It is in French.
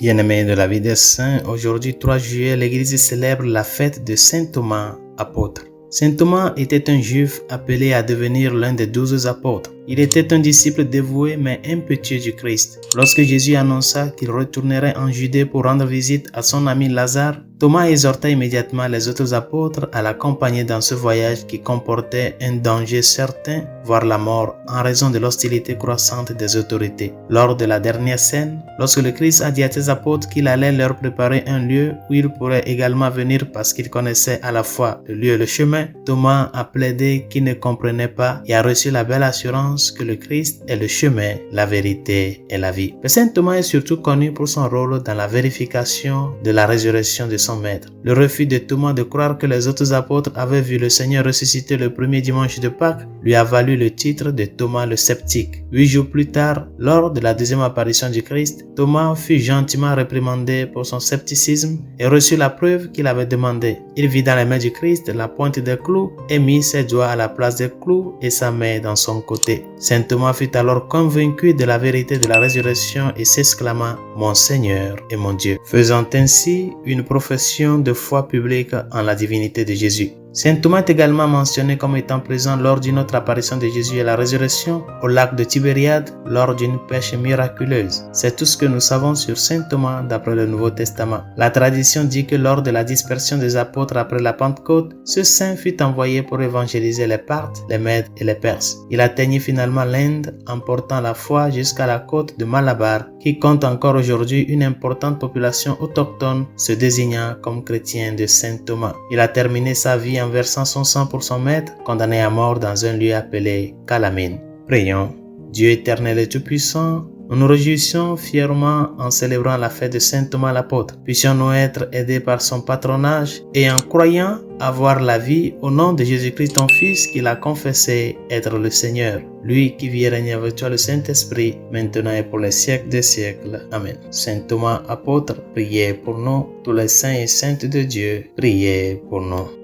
Bien-aimés de la vie des saints, aujourd'hui 3 juillet, l'Église célèbre la fête de Saint Thomas, apôtre. Saint Thomas était un juif appelé à devenir l'un des 12 apôtres. Il était un disciple dévoué mais impétueux du Christ. Lorsque Jésus annonça qu'il retournerait en Judée pour rendre visite à son ami Lazare, Thomas exhorta immédiatement les autres apôtres à l'accompagner dans ce voyage qui comportait un danger certain, voire la mort, en raison de l'hostilité croissante des autorités. Lors de la dernière scène, lorsque le Christ a dit à ses apôtres qu'il allait leur préparer un lieu où ils pourraient également venir parce qu'il connaissait à la fois le lieu et le chemin, Thomas a plaidé qu'il ne comprenait pas et a reçu la belle assurance que le Christ est le chemin, la vérité et la vie. Mais Saint Thomas est surtout connu pour son rôle dans la vérification de la résurrection de son maître. Le refus de Thomas de croire que les autres apôtres avaient vu le Seigneur ressusciter le premier dimanche de Pâques lui a valu le titre de Thomas le sceptique. 8 jours plus tard, lors de la deuxième apparition du Christ, Thomas fut gentiment réprimandé pour son scepticisme et reçut la preuve qu'il avait demandée. Il vit dans les mains du Christ la pointe des clous et mit ses doigts à la place des clous et sa main dans son côté. Saint Thomas fut alors convaincu de la vérité de la résurrection et s'exclama « Mon Seigneur et mon Dieu », faisant ainsi une profession de foi publique en la divinité de Jésus. Saint Thomas est également mentionné comme étant présent lors d'une autre apparition de Jésus à la résurrection au lac de Tibériade lors d'une pêche miraculeuse. C'est tout ce que nous savons sur Saint Thomas d'après le Nouveau Testament. La tradition dit que lors de la dispersion des apôtres après la Pentecôte, ce saint fut envoyé pour évangéliser les Parthes, les Mèdes et les Perses. Il atteignit finalement l'Inde en portant la foi jusqu'à la côte de Malabar qui compte encore aujourd'hui une importante population autochtone se désignant comme chrétien de Saint Thomas. Il a terminé sa vie en versant son sang pour son maître, condamné à mort dans un lieu appelé Calamine. Prions. Dieu éternel et tout-puissant, nous nous réjouissons fièrement en célébrant la fête de Saint Thomas l'apôtre. Puissions-nous être aidés par son patronage et en croyant avoir la vie au nom de Jésus-Christ ton Fils qu'il a confessé être le Seigneur. Lui qui vit et règne avec toi le Saint-Esprit, maintenant et pour les siècles des siècles. Amen. Saint Thomas apôtre, priez pour nous. Tous les saints et saintes de Dieu, priez pour nous.